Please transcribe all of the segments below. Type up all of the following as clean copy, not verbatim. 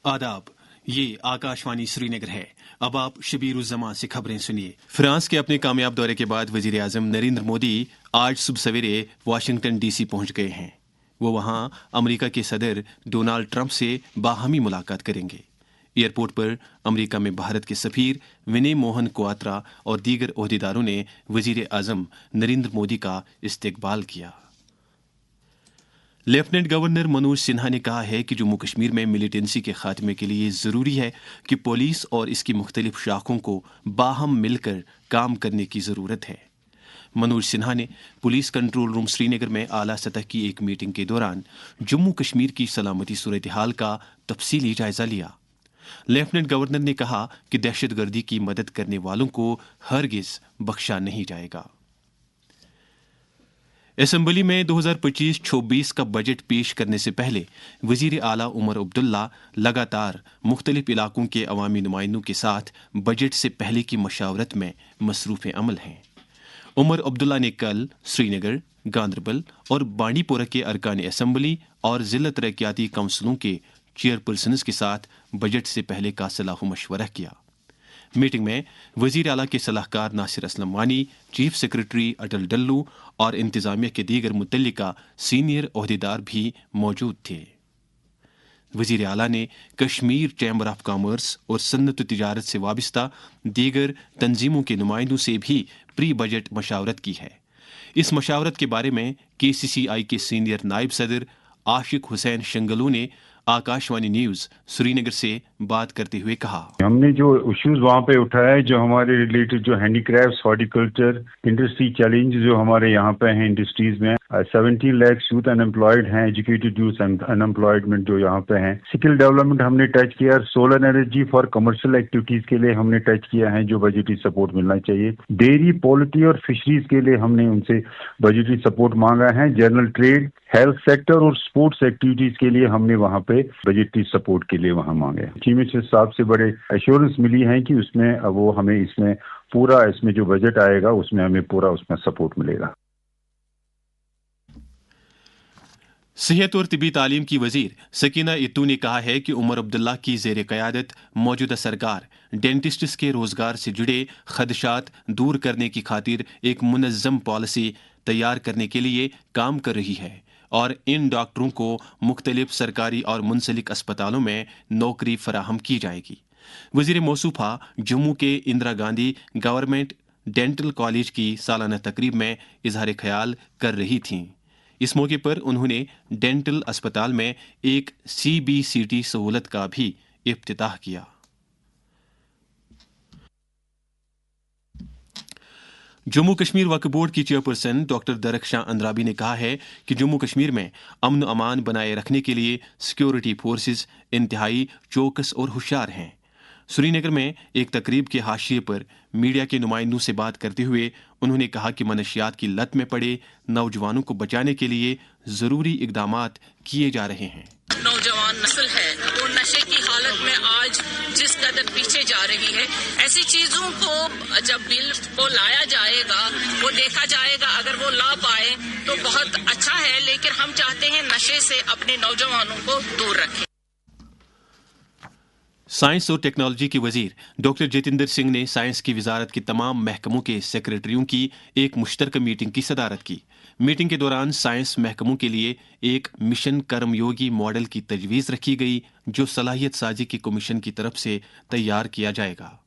आदाब, ये आकाशवाणी श्रीनगर है। अब आप शबीरुज़्ज़मा से खबरें सुनिए। फ्रांस के अपने कामयाब दौरे के बाद वजीर आज़म नरेंद्र मोदी आज सुबह सवेरे वाशिंगटन डीसी पहुंच गए हैं। वो वहां अमेरिका के सदर डोनाल्ड ट्रंप से बाहमी मुलाकात करेंगे। एयरपोर्ट पर अमेरिका में भारत के सफीर विनय मोहन क्वात्रा और दीगर ओहदेदारों ने वजीर आज़म नरेंद्र मोदी का इस्तकबाल किया। लेफ्टिनेंट गवर्नर मनोज सिन्हा ने कहा है कि जम्मू कश्मीर में मिलिटेंसी के खात्मे के लिए ज़रूरी है कि पुलिस और इसकी मुख्तलिफ शाखों को बाहम मिलकर काम करने की ज़रूरत है। मनोज सिन्हा ने पुलिस कंट्रोल रूम श्रीनगर में आला सतह की एक मीटिंग के दौरान जम्मू कश्मीर की सलामती सूरत हाल का तफसीली जायजा लिया। लेफ्टिनेंट गवर्नर ने कहा कि दहशतगर्दी की मदद करने वालों को हरगिज बख्शा नहीं जाएगा। असेंबली में 2025-26 का बजट पेश करने से पहले वजीर आला उमर अब्दुल्ला लगातार मुख्तलिफ इलाकों के अवामी नुमाइंदों के साथ बजट से पहले की मशावरत में मसरूफ़ अमल हैं। उमर अब्दुल्ला ने कल श्रीनगर, गांदरबल और बांडीपोरा के अरकान असेंबली और ज़िला तरक्याती काउंसिलों के चेयरपर्सन्स के साथ बजट से पहले का सलाह मशवरा किया। मीटिंग में वजीर आला के सलाहकार नासिर असलम वानी, चीफ सेक्रेटरी अटल डल्लू और इंतजामिया के दीगर मुतल्लिका सीनियर ओहदेदार भी मौजूद थे। वजीर आला ने कश्मीर चैम्बर ऑफ कॉमर्स और सन्नत तिजारत से वाबस्ता दीगर तंजीमों के नुमाइंदों से भी प्री बजट मशावरत की है। इस मशावरत के बारे में KCCI के सीनियर नायब सदर आशिक हुसैन शंगलू ने आकाशवाणी न्यूज श्रीनगर से बात करते हुए कहा, हमने जो इश्यूज वहाँ पे उठाया जो हमारे रिलेटेड जो हैंडीक्राफ्ट्स, हॉर्टिकल्चर, इंडस्ट्री चैलेंज जो हमारे यहाँ पे हैं इंडस्ट्रीज में 17 लाख यूथ अनएम्प्लॉयड हैं, एजुकेटेड यूथ अनएम्प्लॉयमेंट जो यहाँ पे हैं, स्किल डेवलपमेंट हमने टच किया, solar energy for commercial activities के लिए हमने टच किया है जो बजटरी सपोर्ट मिलना चाहिए, डेयरी, पोल्ट्री और फिशरीज के लिए हमने उनसे बजटरी सपोर्ट मांगा है, जनरल ट्रेड, हेल्थ सेक्टर और स्पोर्ट्स एक्टिविटीज के लिए हमने वहाँ पे बजटरी सपोर्ट के लिए वहाँ मांगे। चीफ मिनिस्टर साहब से बड़े एश्योरेंस मिली है कि उसमें वो हमें इसमें पूरा इसमें जो बजट आएगा उसमें हमें पूरा उसमें सपोर्ट मिलेगा। सेहत और तिबी तालीम की वजीर सकीना इत्तू ने कहा है कि उमर अब्दुल्ला की ज़ेर क़यादत मौजूदा सरकार डेंटिस्ट्स के रोजगार से जुड़े खदशात दूर करने की खातिर एक मुनज़्ज़म पॉलिसी तैयार करने के लिए काम कर रही है और इन डॉक्टरों को मुख्तलिफ सरकारी और मुंसलिक अस्पतालों में नौकरी फराहम की जाएगी। वज़ीर मौसूफा जम्मू के Indira Gandhi government dental college की सालाना तकरीब में इजहार ख्याल कर रही थीं। इस मौके पर उन्होंने डेंटल अस्पताल में एक CBCT सहूलत का भी इफ्तिताह किया। जम्मू कश्मीर वक्फ बोर्ड की चेयरपर्सन डॉक्टर दरख्शां अंद्राबी ने कहा है कि जम्मू कश्मीर में अमन अमान बनाए रखने के लिए सिक्योरिटी फोर्सेस इंतहाई चौकस और होशियार हैं। श्रीनगर में एक तकरीब के हाशिए पर मीडिया के नुमाइंदों से बात करते हुए उन्होंने कहा कि मनशियात की लत में पड़े नौजवानों को बचाने के लिए ज़रूरी इक़दामात किए जा रहे हैं। नौजवान नस्ल है वो नशे की हालत में आज जिस कदर पीछे जा रही है, ऐसी चीजों को जब बिल को लाया जाएगा वो देखा जाएगा, अगर वो ला पाए तो बहुत अच्छा है, लेकिन हम चाहते हैं नशे से अपने नौजवानों को दूर रखें। साइंस और टेक्नोलॉजी के वजीर डॉक्टर जितेंद्र सिंह ने साइंस की वजारत के तमाम महकमों के सेक्रेटरियों की एक मुश्तरका मीटिंग की सदारत की। मीटिंग के दौरान साइंस महकमों के लिए एक मिशन कर्मयोगी मॉडल की तजवीज़ रखी गई जो सलाहियत साजी के कमीशन की तरफ से तैयार किया जाएगा।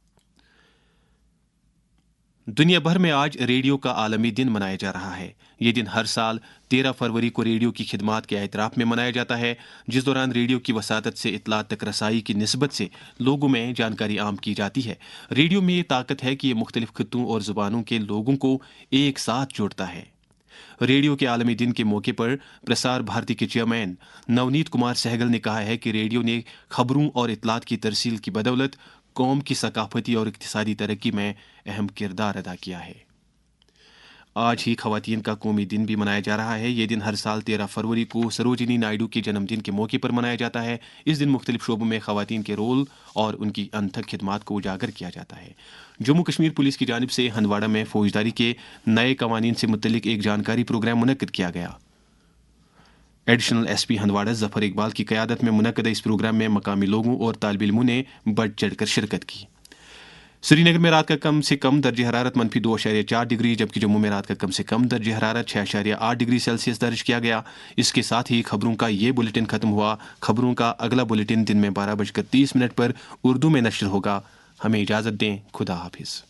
दुनिया भर में आज रेडियो का आलमी दिन मनाया जा रहा है। ये दिन हर साल 13 फरवरी को रेडियो की खिदमात के एतराफ़ में मनाया जाता है, जिस दौरान रेडियो की वसातत से इत्तलात तक रसाई की निस्बत से लोगों में जानकारी आम की जाती है। रेडियो में ये ताकत है कि ये मुख्तलिफ खित्तों और ज़ुबानों के लोगों को एक साथ जोड़ता है। रेडियो के आलमी दिन के मौके पर प्रसार भारती के चेयरमैन नवनीत कुमार सहगल ने कहा है कि रेडियो ने खबरों और इत्तलात की तरसील की बदौलत कौम की सकाफती और इक्तिसादी तरक्की में अहम किरदार अदा किया है। आज ही ख़वातीन का कौमी दिन भी मनाया जा रहा है। ये दिन हर साल 13 फरवरी को सरोजिनी नायडू के जन्मदिन के मौके पर मनाया जाता है। इस दिन मुख्तलिफ शोबों में ख़वातीन के रोल और उनकी अनथक खिदमात को उजागर किया जाता है। जम्मू कश्मीर पुलिस की जानिब से हंदवाड़ा में फौजदारी के नए कवानीन से मुतल्लिक एक जानकारी प्रोग्राम मुनक्किद किया गया। ایڈیشنل ایس پی ہندواڑہ ظفر اقبال کی قیادت میں منعقدہ اس پروگرام میں مقامی لوگوں اور طالب علموں نے بڑھ چڑھ کر شرکت کی۔ سری نگر میں رات کا کم سے کم درجہ حرارت -2.4 ڈگری، جبکہ جموں میں رات کا کم سے کم درجہ حرارت 6.8 ڈگری سیلسیس درج کیا گیا۔ اس کے ساتھ ہی خبروں کا یہ بلیٹن ختم ہوا۔ خبروں کا اگلا بلیٹن دن میں 12:30 پر اردو میں نشر ہوگا۔ ہمیں اجازت دیں، خدا حافظ۔